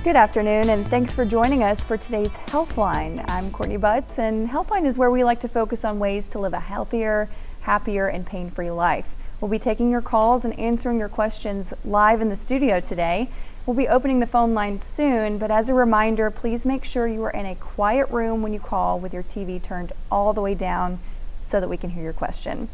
Good afternoon, and thanks for joining us for today's Healthline. I'm Courtney Butts, and Healthline is where we like to focus on ways to live a healthier, happier, and pain-free life. We'll be taking your calls and answering your questions live in the studio today. We'll be opening the phone lines soon, but as a reminder, please make sure you are in a quiet room when you call with your TV turned all the way down so that we can hear your question.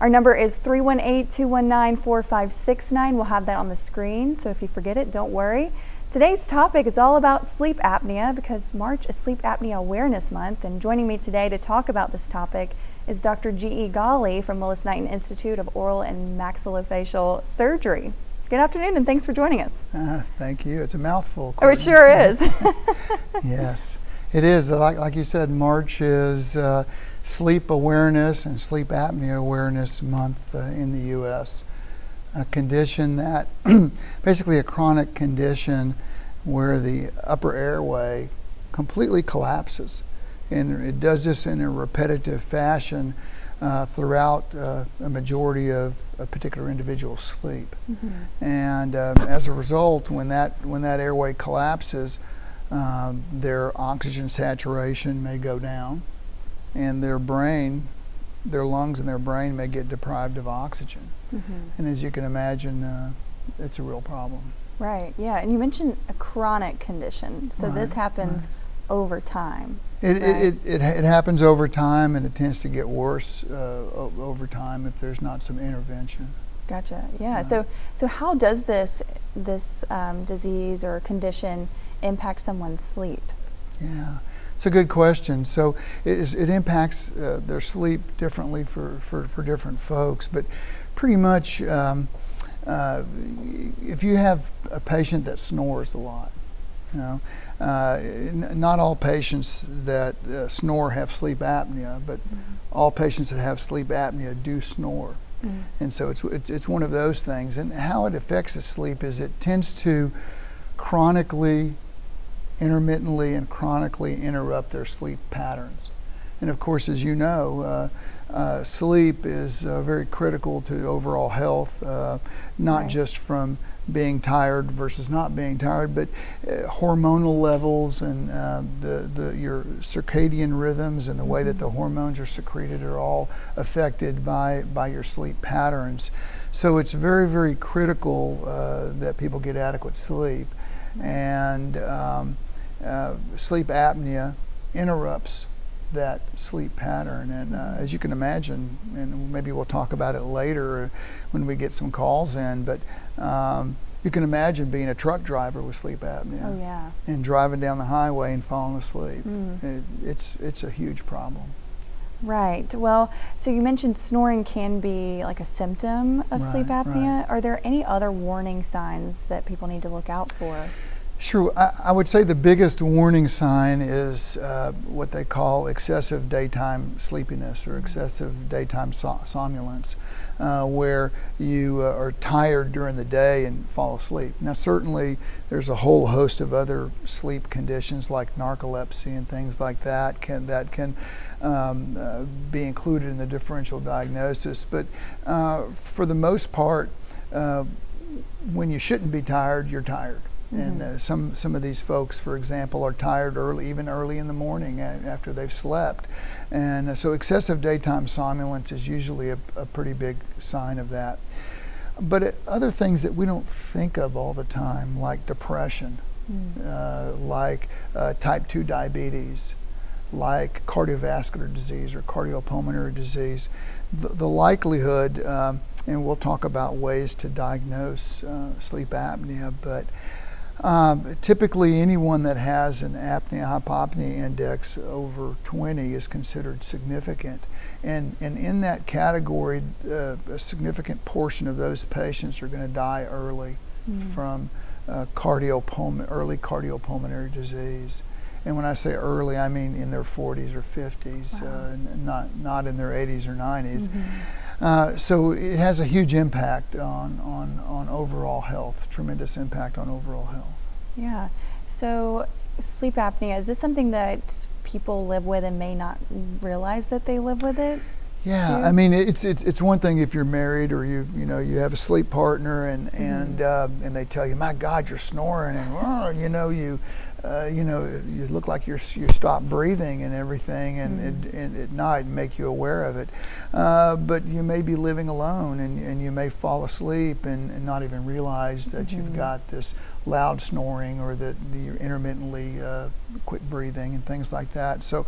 Our number is 318-219-4569. We'll have that on the screen, so if you forget it, don't worry. Today's topic is all about sleep apnea because March is Sleep Apnea Awareness Month, and joining me today to talk about this topic is Dr. G.E. Ghali from Willis Knighton Institute of Oral and Maxillofacial Surgery. Good afternoon, and thanks for joining us. Thank you. It's a mouthful. Oh, it sure is. Yes, it is. Like you said, March is Sleep Awareness and Sleep Apnea Awareness Month in the U.S. A condition that, basically a chronic condition where the upper airway completely collapses. And it does this in a repetitive fashion throughout a majority of a particular individual's sleep. Mm-hmm. And as a result, when that airway collapses, their oxygen saturation may go down, and their lungs and their brain may get deprived of oxygen. Mm-hmm. And as you can imagine, it's a real problem. Right, yeah, and you mentioned a chronic condition, so this happens over time. It happens over time, and it tends to get worse over time if there's not some intervention. Gotcha, yeah. So how does this disease or condition impact someone's sleep? Yeah, it's a good question. So it impacts their sleep differently for different folks, but pretty much if you have a patient that snores a lot, not all patients that snore have sleep apnea, but all patients that have sleep apnea do snore. Mm-hmm. And so it's one of those things. And how it affects the sleep is it tends to intermittently and chronically interrupt their sleep patterns. And of course, as you know, sleep is very critical to overall health, not just from being tired versus not being tired, but hormonal levels and your circadian rhythms and the way that the hormones are secreted are all affected by your sleep patterns. So it's very, very critical that people get adequate sleep. And sleep apnea interrupts that sleep pattern, and as you can imagine, and maybe we'll talk about it later when we get some calls in, but you can imagine being a truck driver with sleep apnea. Oh, yeah. And driving down the highway and falling asleep. It's a huge problem. Right. Well, so you mentioned snoring can be like a symptom of sleep apnea. Are there any other warning signs that people need to look out for? Sure. I would say the biggest warning sign is what they call excessive daytime sleepiness or excessive daytime somnolence, where you are tired during the day and fall asleep. Now, certainly there's a whole host of other sleep conditions like narcolepsy and things like that can be included in the differential diagnosis. But for the most part, when you shouldn't be tired, you're tired. Mm-hmm. And some of these folks, for example, are tired even early in the morning after they've slept. And so excessive daytime somnolence is usually a pretty big sign of that. But other things that we don't think of all the time, like depression, like type 2 diabetes, like cardiovascular disease or cardiopulmonary disease, the likelihood, and we'll talk about ways to diagnose sleep apnea, but typically anyone that has an apnea-hypopnea index over 20 is considered significant. And in that category, a significant portion of those patients are going to die early from early cardiopulmonary disease. And when I say early, I mean in their 40s or 50s, not in their 80s or 90s. So it has a huge impact on overall health, tremendous impact on overall health. Yeah. So sleep apnea, is this something that people live with and may not realize that they live with it? Yeah, I mean, it's one thing if you're married or you have a sleep partner and they tell you, my God, you're snoring, and you look like you stop breathing and everything, and at night make you aware of it. But you may be living alone, and you may fall asleep and not even realize that you've got this loud snoring, or that you're intermittently quick breathing and things like that. So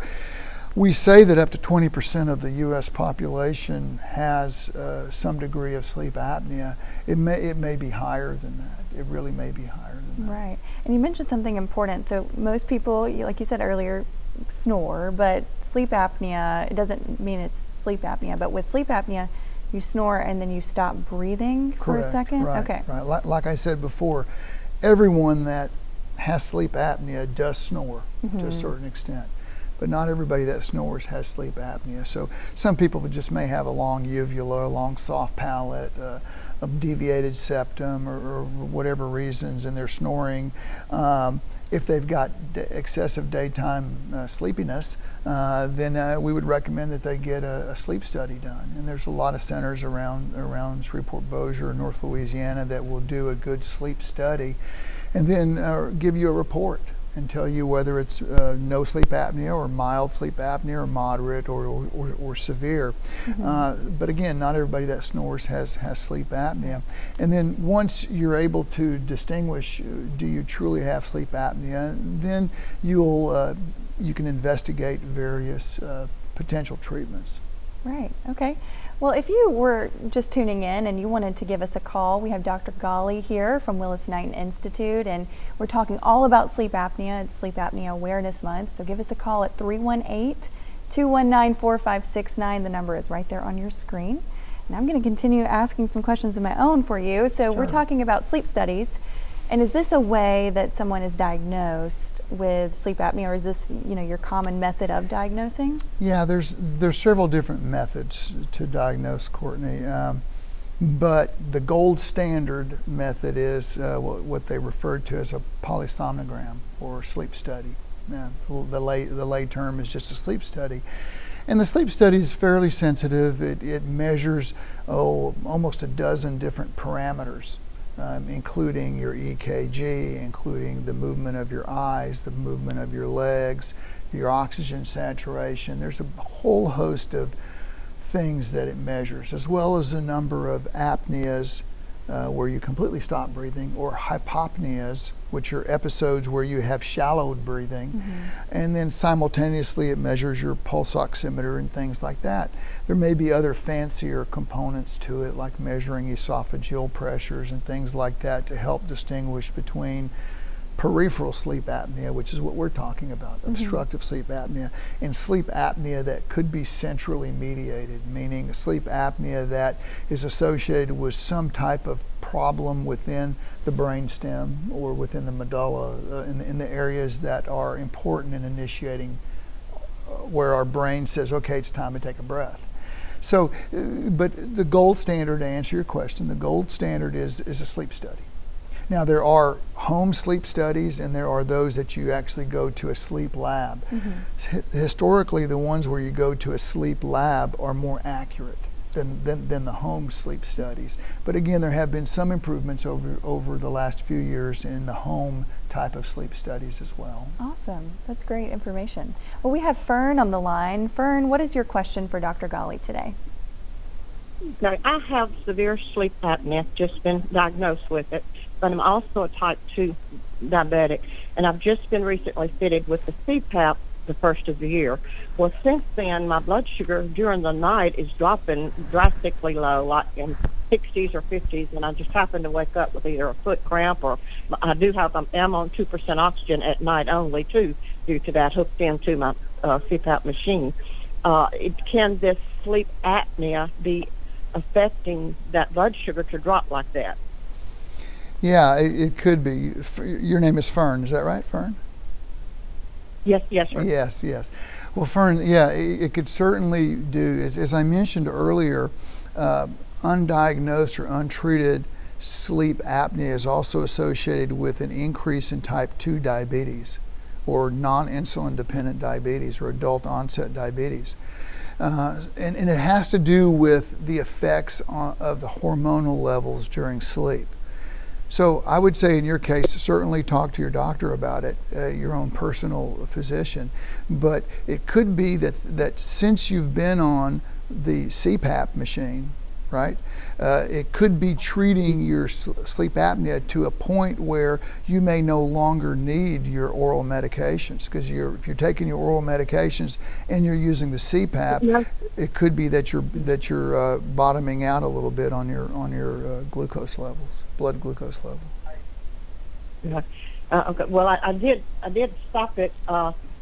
we say that up to 20% of the U.S. population has some degree of sleep apnea. It may be higher than that. It really may be higher than that. Right. And you mentioned something important. So most people, like you said earlier, snore, but sleep apnea, it doesn't mean it's sleep apnea, but with sleep apnea, you snore and then you stop breathing for a second? Right, okay. Right. Like I said before, everyone that has sleep apnea does snore to a certain extent. But not everybody that snores has sleep apnea. So some people just may have a long uvula, a long soft palate, a deviated septum, or whatever reasons, and they're snoring. If they've got excessive daytime sleepiness, then we would recommend that they get a sleep study done. And there's a lot of centers around Shreveport-Bossier, North Louisiana, that will do a good sleep study and then give you a report and tell you whether it's no sleep apnea, or mild sleep apnea, or moderate, or severe. But again, not everybody that snores has sleep apnea. And then once you're able to distinguish, do you truly have sleep apnea, then you can investigate various potential treatments. Right, okay. Well, if you were just tuning in and you wanted to give us a call, we have Dr. Ghali here from Willis Knighton Institute, and we're talking all about sleep apnea. It's Sleep Apnea Awareness Month, so give us a call at 318-219-4569. The number is right there on your screen. And I'm going to continue asking some questions of my own for you. So We're talking about sleep studies. And is this a way that someone is diagnosed with sleep apnea, or is this, your common method of diagnosing? Yeah, there's several different methods to diagnose, Courtney. But the gold standard method is what they refer to as a polysomnogram, or sleep study. The lay term is just a sleep study. And the sleep study is fairly sensitive. It measures almost a dozen different parameters, including your EKG, including the movement of your eyes, the movement of your legs, your oxygen saturation. There's a whole host of things that it measures, as well as a number of apneas where you completely stop breathing, or hypopneas, which are episodes where you have shallowed breathing. And then simultaneously it measures your pulse oximeter and things like that. There may be other fancier components to it, like measuring esophageal pressures and things like that, to help distinguish between peripheral sleep apnea, which is what we're talking about, obstructive sleep apnea, and sleep apnea that could be centrally mediated, meaning sleep apnea that is associated with some type of problem within the brainstem or within the medulla, in the areas that are important in initiating where our brain says, okay, it's time to take a breath. So, but the gold standard, to answer your question, the gold standard is a sleep study. Now, there are home sleep studies, and there are those that you actually go to a sleep lab. Historically, the ones where you go to a sleep lab are more accurate than the home sleep studies. But again, there have been some improvements over the last few years in the home type of sleep studies as well. Awesome. That's great information. Well, we have Fern on the line. Fern, what is your question for Dr. Ghali today? Now, I have severe sleep apnea, just been diagnosed with it, but I'm also a type 2 diabetic, and I've just been recently fitted with the CPAP the first of the year. Well, since then, my blood sugar during the night is dropping drastically low, like in 60s or 50s, and I just happen to wake up with either a foot cramp, or I'm on 2% oxygen at night only, too, due to that hooked into my CPAP machine. Can this sleep apnea be affecting that blood sugar to drop like that? Yeah, it could be. Your name is Fern, is that right, Fern? Yes, sir. Yes. Well, Fern, yeah, it could certainly do. As I mentioned earlier, undiagnosed or untreated sleep apnea is also associated with an increase in type 2 diabetes, or non-insulin dependent diabetes, or adult onset diabetes. And it has to do with the effects of the hormonal levels during sleep. So I would say in your case, certainly talk to your doctor about it, your own personal physician. But it could be that since you've been on the CPAP machine, right, it could be treating your sleep apnea to a point where you may no longer need your oral medications, because if you're taking your oral medications and you're using the CPAP, it could be that you're bottoming out a little bit on your glucose levels, blood glucose level. Yeah. Okay. Well, I did stop it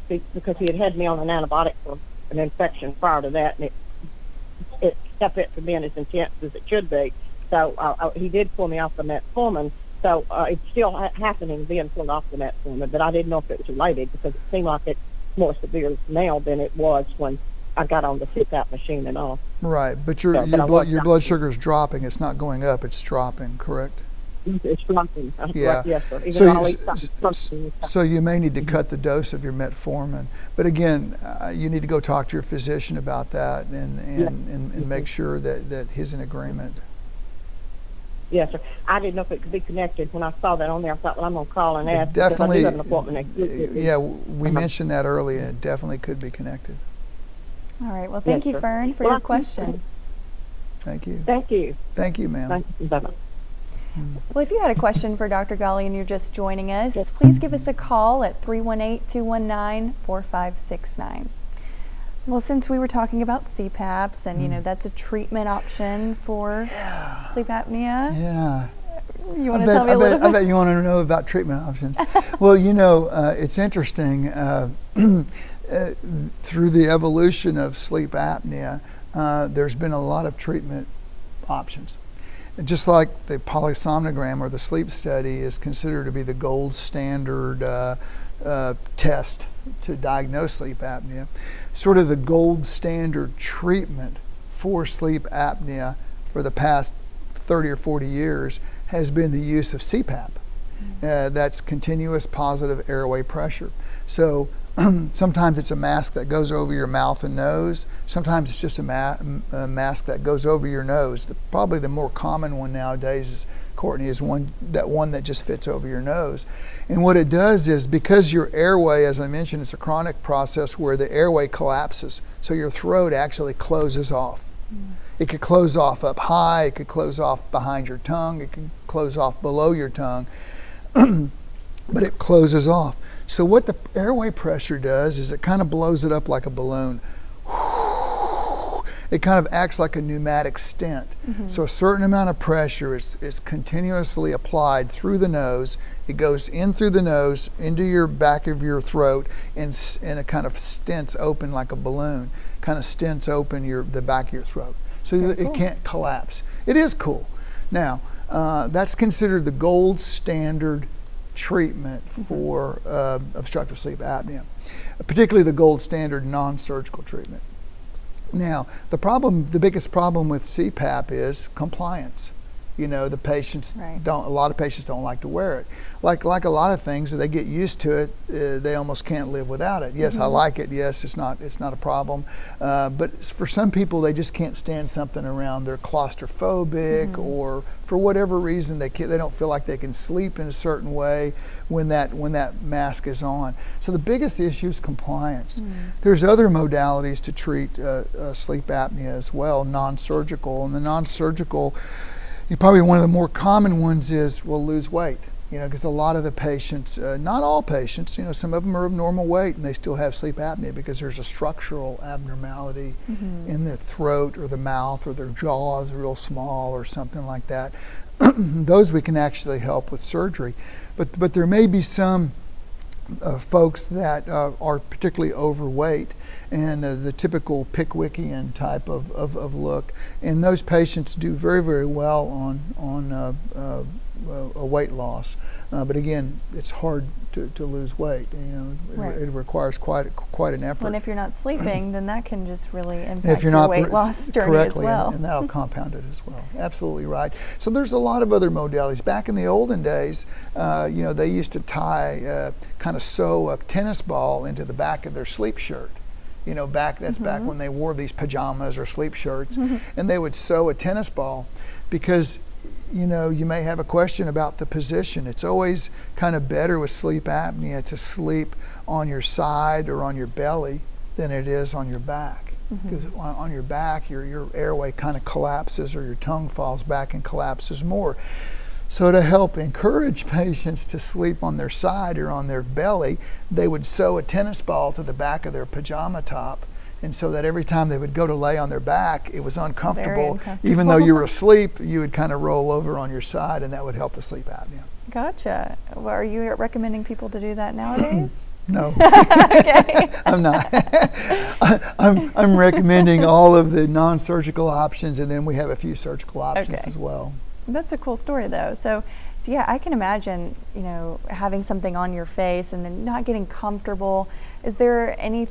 because he had me on an antibiotic for an infection prior to that, and it kept it from being as intense as it should be. So he did pull me off the metformin. So it's still happening, being pulled off the metformin, but I didn't know if it was related, because it seemed like it's more severe now than it was when I got on the CPAP machine and all. Right, but your blood sugar is dropping. It's not going up. It's dropping. Correct? It's dropping. Yeah. Yes, sir. Even So you may need to cut the dose of your metformin. But again, you need to go talk to your physician about that and make sure that he's in agreement. Yes, sir. I didn't know if it could be connected. When I saw that on there, I thought, well, I'm going to call and ask. Definitely. I do have an appointment next week. Yeah, we mentioned that earlier. It definitely could be connected. All right. Well, thank you, sir. Fern, for your question. Thank you. Thank you. Thank you, ma'am. Thank you. Bye-bye. Well, if you had a question for Dr. Ghali and you're just joining us, please give us a call at 318-219-4569. Well, since we were talking about CPAPs and, that's a treatment option for sleep apnea. Yeah. You want to tell me a little bit? I bet you want to know about treatment options. Well, it's interesting. Through the evolution of sleep apnea, there's been a lot of treatment options. Just like the polysomnogram or the sleep study is considered to be the gold standard test to diagnose sleep apnea, sort of the gold standard treatment for sleep apnea for the past 30 or 40 years has been the use of CPAP. That's continuous positive airway pressure. So sometimes it's a mask that goes over your mouth and nose. Sometimes it's just a mask that goes over your nose. Probably the more common one nowadays, Courtney, is one that just fits over your nose. And what it does is, because your airway, as I mentioned, it's a chronic process where the airway collapses, so your throat actually closes off. It could close off up high, it could close off behind your tongue, it could close off below your tongue, but it closes off. So what the airway pressure does is it kind of blows it up like a balloon. It kind of acts like a pneumatic stent. So a certain amount of pressure is continuously applied through the nose. It goes in through the nose, into your back of your throat, and it kind of stents open like a balloon, kind of stents open the back of your throat. So it can't collapse. It is cool. Now, that's considered the gold standard treatment for obstructive sleep apnea, particularly the gold standard non-surgical treatment. Now, the biggest problem with CPAP is compliance. The patients a lot of patients don't like to wear it. Like a lot of things, they get used to it, they almost can't live without it. Yes, I like it. Yes, it's not a problem. But for some people, they just can't stand something around. They're claustrophobic, or for whatever reason, they don't feel like they can sleep in a certain way when that mask is on. So the biggest issue is compliance. There's other modalities to treat sleep apnea as well, non-surgical, and the non-surgical, probably one of the more common ones is, lose weight. Because a lot of the patients, not all patients, some of them are of normal weight and they still have sleep apnea because there's a structural abnormality in the throat or the mouth, or their jaw is real small or something like that. Those we can actually help with surgery. But there may be some folks that are particularly overweight and the typical Pickwickian type of look, and those patients do very, very well on a weight loss. But again, it's hard to lose weight. It requires quite an effort. And if you're not sleeping, then that can just really impact your weight loss journey as well. And that'll compound it as well. Absolutely right. So there's a lot of other modalities. Back in the olden days, they used to sew a tennis ball into the back of their sleep shirt. You know, that's back when they wore these pajamas or sleep shirts, and they would sew a tennis ball because, you know, you may have a question about the position. It's always kind of better with sleep apnea to sleep on your side or on your belly than it is on your back. Because on your back, your airway kind of collapses, or your tongue falls back and collapses more. So to help encourage patients to sleep on their side or on their belly, they would sew a tennis ball to the back of their pajama top, and so that every time they would go to lay on their back, it was uncomfortable. Even though you were asleep, you would kind of roll over on your side, and that would help the sleep apnea. Gotcha. Well, are you recommending people to do that nowadays? No. Okay. I'm not. I'm recommending all of the non-surgical options, and then we have a few surgical options as well. That's a cool story, though. So yeah, I can imagine, you know, having something on your face and then not getting comfortable. Is there any,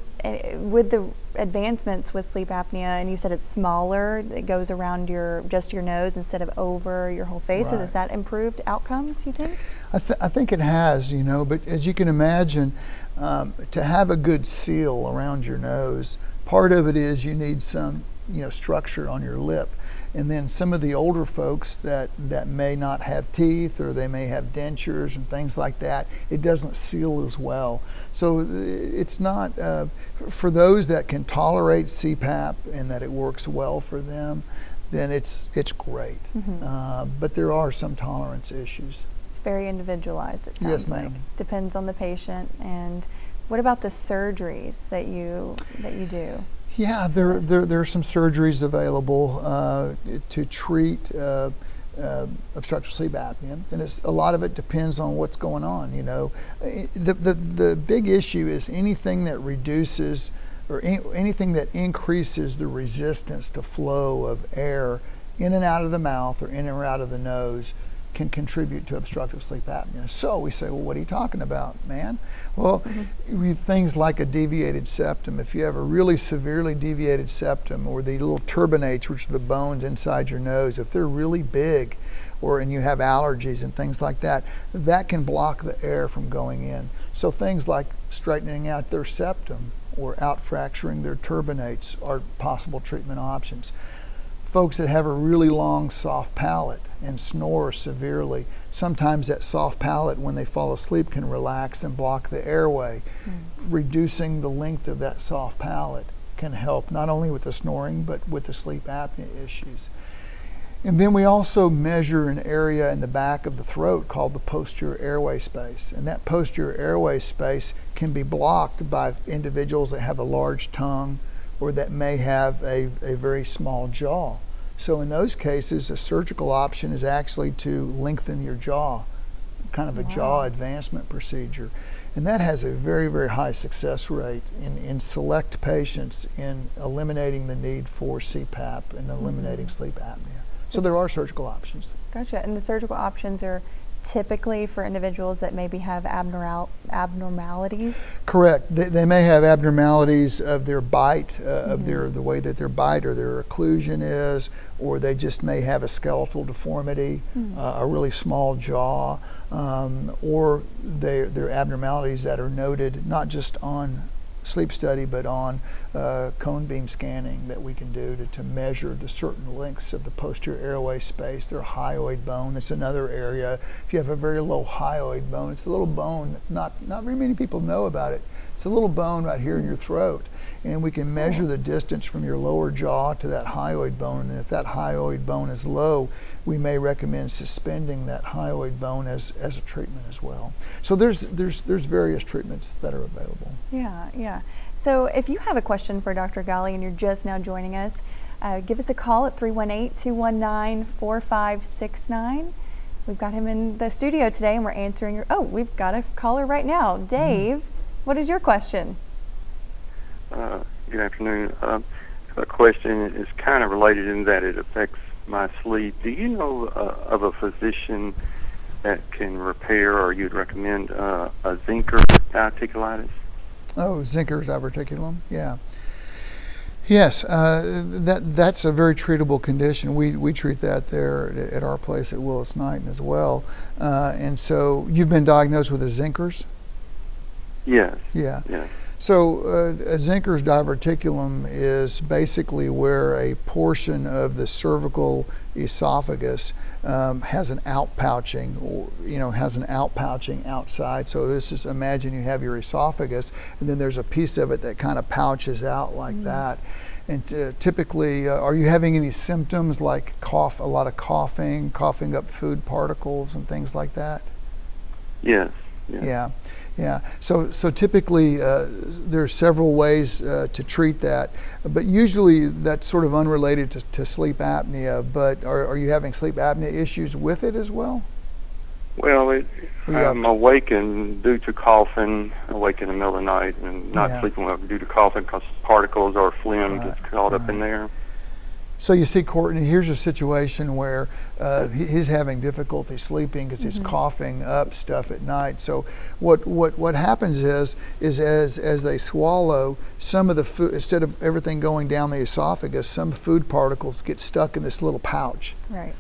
with the advancements with sleep apnea, and you said it's smaller, it goes around just your nose instead of over your whole face, so has that improved outcomes, you think? I think it has, you know, but as you can imagine, to have a good seal around your nose, part of it is you need some, you know, structure on your lip. And then some of the older folks that may not have teeth, or they may have dentures and things like that, it doesn't seal as well. So it's not, for those that can tolerate CPAP and that it works well for them, then it's great. But there are some tolerance issues. It's very individualized, it sounds like. Depends on the patient. And what about the surgeries that you do? Yeah, there are some surgeries available to treat obstructive sleep apnea, and a lot of it depends on what's going on. You know, the big issue is anything that reduces or anything that increases the resistance to flow of air in and out of the mouth or in and out of the nose can contribute to obstructive sleep apnea. So we say, well, what are you talking about, man? Well, things like a deviated septum. If you have a really severely deviated septum, or the little turbinates, which are the bones inside your nose, if they're really big, and you have allergies and things like that, that can block the air from going in. So things like straightening out their septum or out fracturing their turbinates are possible treatment options. Folks that have a really long soft palate and snore severely, sometimes that soft palate when they fall asleep can relax and block the airway. Reducing the length of that soft palate can help not only with the snoring but with the sleep apnea issues. And then we also measure an area in the back of the throat called the posterior airway space, and that posterior airway space can be blocked by individuals that have a large tongue or that may have a very small jaw. So in those cases, a surgical option is actually to lengthen your jaw, kind of a jaw advancement procedure. And that has a very, very high success rate in select patients in eliminating the need for CPAP and eliminating sleep apnea. So there are surgical options. Gotcha. And the surgical options are typically for individuals that maybe have abnormalities? Correct. They may have abnormalities of their bite, of the way that their bite or their occlusion is, or they just may have a skeletal deformity, a really small jaw, or they're abnormalities that are noted not just on sleep study, but on cone beam scanning that we can do to measure the certain lengths of the posterior airway space. Their hyoid bone, that's another area. If you have a very low hyoid bone, it's a little bone, not very many people know about it. It's a little bone right here in your throat, and we can measure the distance from your lower jaw to that hyoid bone, and if that hyoid bone is low, we may recommend suspending that hyoid bone as a treatment as well. So there's various treatments that are available. Yeah. So if you have a question for Dr. Ghali and you're just now joining us, give us a call at 318-219-4569. We've got him in the studio today and we're answering we've got a caller right now. Dave, what is your question? Good afternoon. A question is kind of related in that it affects my sleep. Do you know of a physician that can repair, or you'd recommend a Zinker diverticulitis? Oh, Zinker's diverticulum, yeah. Yes, that's a very treatable condition. We treat that there at our place at Willis Knighton as well. And so you've been diagnosed with a Zinker's? Yes. Yeah. Yes. So a Zenker's diverticulum is basically where a portion of the cervical esophagus has an outpouching, or has an outpouching outside. So this is, imagine you have your esophagus, and then there's a piece of it that kind of pouches out like that. And typically, are you having any symptoms like a lot of coughing up food particles and things like that? Yes. Yeah. So typically, there's several ways to treat that, but usually that's sort of unrelated to sleep apnea. But are you having sleep apnea issues with it as well? Well, I'm awakened due to coughing, awake in the middle of the night, and not sleeping well due to coughing because particles or phlegm gets caught up in there. So you see, Courtney, here's a situation where he's having difficulty sleeping because he's coughing up stuff at night. So what happens is as they swallow, some of the food, instead of everything going down the esophagus, some food particles get stuck in this little pouch. Right.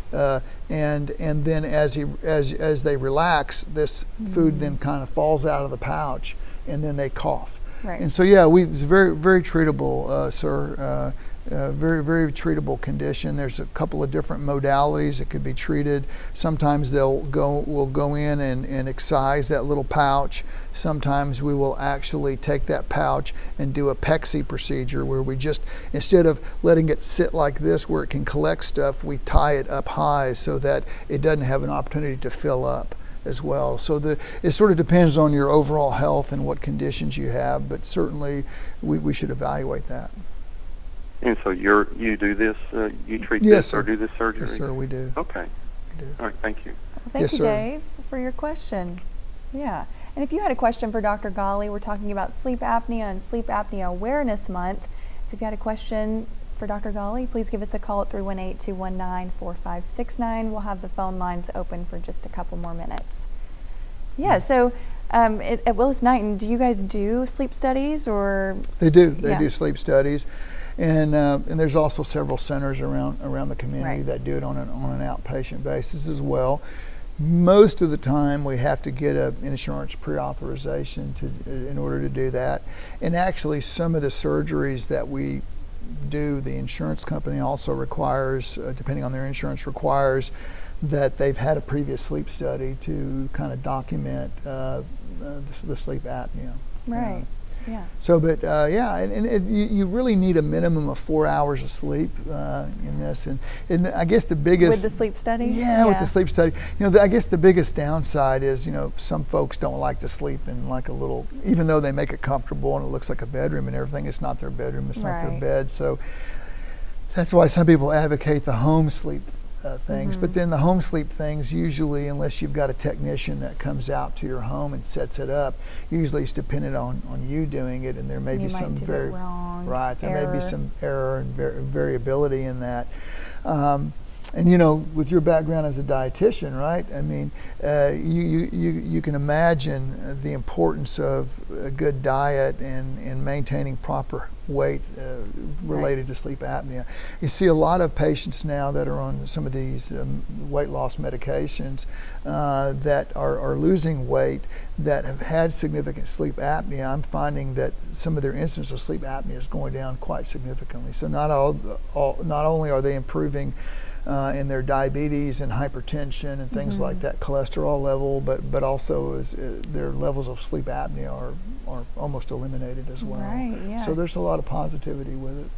And then as they relax, this food then kind of falls out of the pouch, and then they cough. Right. And so it's very, very treatable, sir. Very, very treatable condition. There's a couple of different modalities that could be treated. Sometimes we'll go in and excise that little pouch. Sometimes we will actually take that pouch and do a pexy procedure where we just, instead of letting it sit like this where it can collect stuff, we tie it up high so that it doesn't have an opportunity to fill up as well. So it sort of depends on your overall health and what conditions you have, but certainly we should evaluate that. And so you do this, you treat Yes, this sir. or do this surgery? Yes, sir, we do. Okay. We do. All right, thank you. Well, thank Yes, you, sir. Dave, for your question. Yeah. And if you had a question for Dr. Ghali, we're talking about sleep apnea and Sleep Apnea Awareness Month. So if you had a question for Dr. Ghali, please give us a call at 318-219-4569. We'll have the phone lines open for just a couple more minutes. Yeah, so at Willis Knighton, do you guys do sleep studies or? They do. They do sleep studies. And there's also several centers around the community that do it on an outpatient basis as well. Most of the time, we have to get an insurance pre-authorization in order to do that. And actually, some of the surgeries that we do, the insurance company also requires, depending on their insurance, requires that they've had a previous sleep study to kind of document the sleep apnea. Right. Yeah. So, but you really need a minimum of 4 hours of sleep in this, and I guess the biggest with the sleep study. Yeah, with the sleep study. I guess the biggest downside is some folks don't like to sleep in like a little, even though they make it comfortable and it looks like a bedroom and everything. It's not their bedroom. It's not their bed. So that's why some people advocate the home sleep things. But then the home sleep things, usually, unless you've got a technician that comes out to your home and sets it up, usually it's dependent on you doing it, and there may be some there may be some error and variability in that. And with your background as a dietitian, right? I mean, you can imagine the importance of a good diet and maintaining proper weight related to sleep apnea. You see a lot of patients now that are on some of these weight loss medications that are losing weight that have had significant sleep apnea. I'm finding that some of their incidence of sleep apnea is going down quite significantly. So not only are they improving in their diabetes and hypertension and things like that, cholesterol level, but also their levels of sleep apnea are almost eliminated as well. Right, yeah. So there's a lot of positivity with it.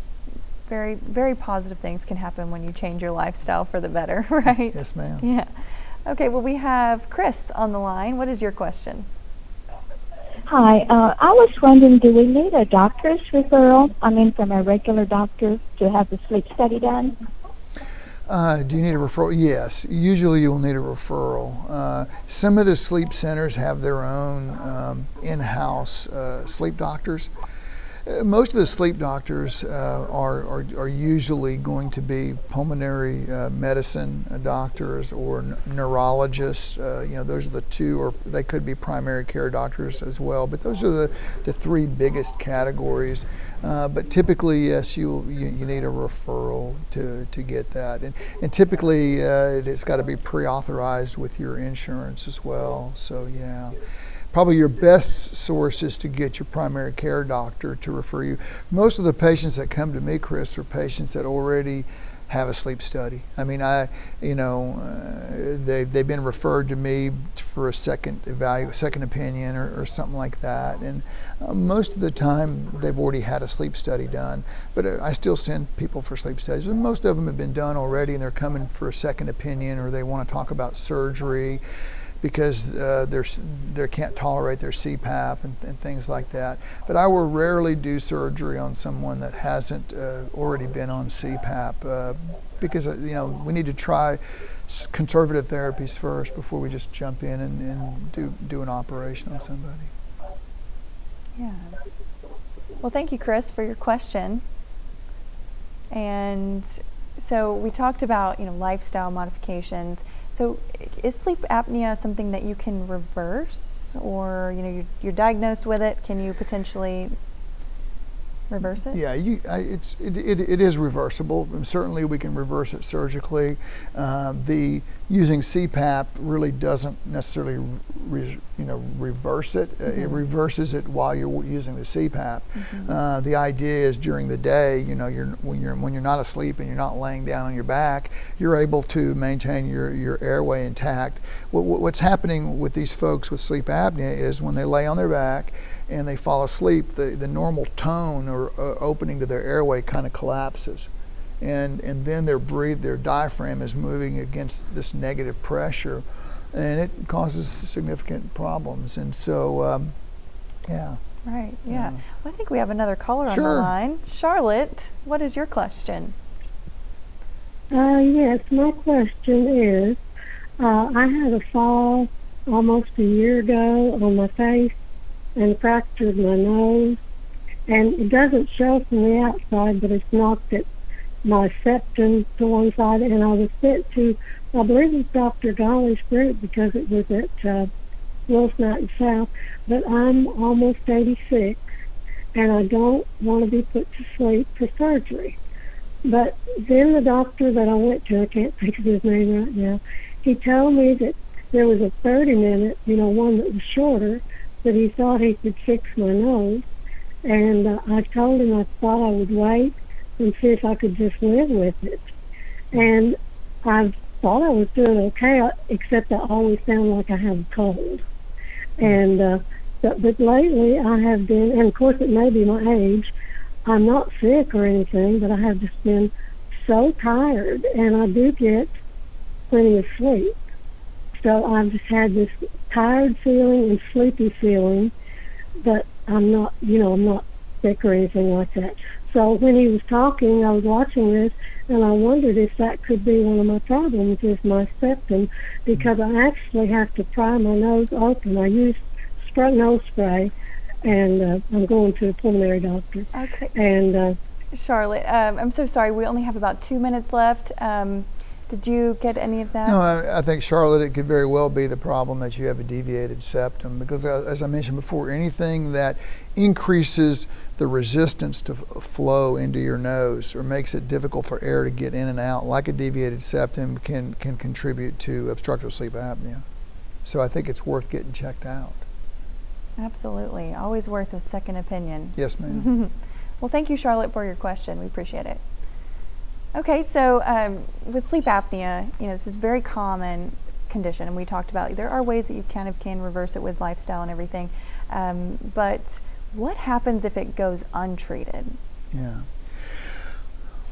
Very, very positive things can happen when you change your lifestyle for the better, right? Yes, ma'am. Yeah. Okay, well, we have Chris on the line. What is your question? Hi, I was wondering, do we need a doctor's referral, from a regular doctor to have the sleep study done? Do you need a referral? Yes, usually you'll need a referral. Some of the sleep centers have their own in-house sleep doctors. Most of the sleep doctors are usually going to be pulmonary medicine doctors or neurologists. Those are the two, or they could be primary care doctors as well. But those are the three biggest categories. But typically, yes, you need a referral to get that, and typically it's got to be pre-authorized with your insurance as well. So yeah. probably your best source is to get your primary care doctor to refer you. Most of the patients that come to me, Chris, are patients that already have a sleep study. I mean, they've been referred to me for a second opinion or something like that, and most of the time they've already had a sleep study done. But I still send people for sleep studies. But most of them have been done already, and they're coming for a second opinion, or they want to talk about surgery because they can't tolerate their CPAP and things like that. But I will rarely do surgery on someone that hasn't already been on CPAP because we need to try conservative therapies first before we just jump in and do an operation on somebody. Yeah. Well, thank you, Chris, for your question. And so we talked about lifestyle modifications. So is sleep apnea something that you can reverse, or you're diagnosed with it? Can you potentially reverse it? Yeah, it is reversible, and certainly we can reverse it surgically. Using CPAP really doesn't necessarily reverse it. It reverses it while you're using the CPAP. The idea is during the day, when you're not asleep and you're not laying down on your back, you're able to maintain your airway intact. What's happening with these folks with sleep apnea is when they lay on their back and they fall asleep, the normal tone or opening to their airway kind of collapses. And then their diaphragm is moving against this negative pressure, and it causes significant problems. And so, yeah. Right, yeah. Well, I think we have another caller on the line. Charlotte, what is your question? Yes, my question is, I had a fall almost a year ago on my face and fractured my nose. And it doesn't show from the outside, but it's knocked at my septum to one side. And I was sent to, I believe it's Dr. Ghali's group because it was at Willis Knighton South. But I'm almost 86, and I don't want to be put to sleep for surgery. But then the doctor that I went to, I can't think of his name right now, he told me that there was a 30-minute, one that was shorter, that he thought he could fix my nose. And I told him I thought I would wait and see if I could just live with it. And I thought I was doing okay, except I always sound like I have a cold. And but lately I have been, and of course it may be my age, I'm not sick or anything, but I have just been so tired, and I do get plenty of sleep. So I've just had this tired feeling and sleepy feeling, but I'm not, I'm not sick or anything like that. So when he was talking, I was watching this, and I wondered if that could be one of my problems is my septum, because I actually have to pry my nose open. I use nose spray, and I'm going to a pulmonary doctor. Okay. And Charlotte, I'm so sorry. We only have about 2 minutes left. Did you get any of that? No, I think, Charlotte, it could very well be the problem that you have a deviated septum, because as I mentioned before, anything that increases the resistance to flow into your nose or makes it difficult for air to get in and out, like a deviated septum, can contribute to obstructive sleep apnea. So I think it's worth getting checked out. Absolutely. Always worth a second opinion. Yes, ma'am. Well, thank you, Charlotte, for your question. We appreciate it. Okay, so with sleep apnea, this is a very common condition, and we talked about there are ways that you kind of can reverse it with lifestyle and everything. But what happens if it goes untreated? Yeah.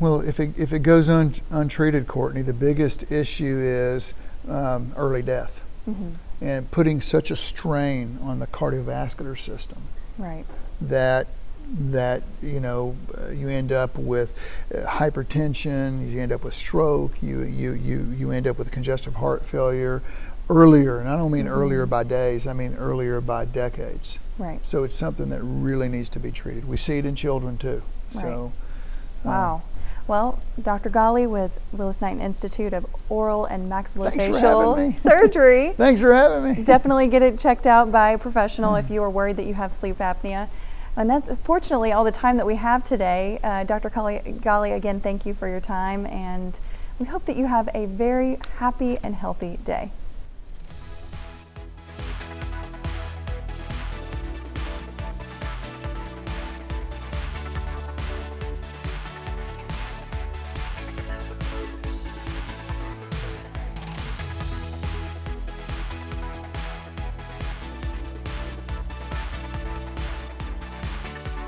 Well, if it goes untreated, Courtney, the biggest issue is early death, and putting such a strain on the cardiovascular system, right? That you end up with hypertension, you end up with stroke, you end up with congestive heart failure earlier, and I don't mean earlier by days, I mean earlier by decades. Right. So it's something that really needs to be treated. We see it in children too. Right. So. Wow. Well, Dr. Ghali with Willis Knighton Institute of Oral and Maxillofacial Surgery. Thanks for having me. Definitely get it checked out by a professional if you are worried that you have sleep apnea. And that's fortunately all the time that we have today. Dr. Ghali, again, thank you for your time, and we hope that you have a very happy and healthy day.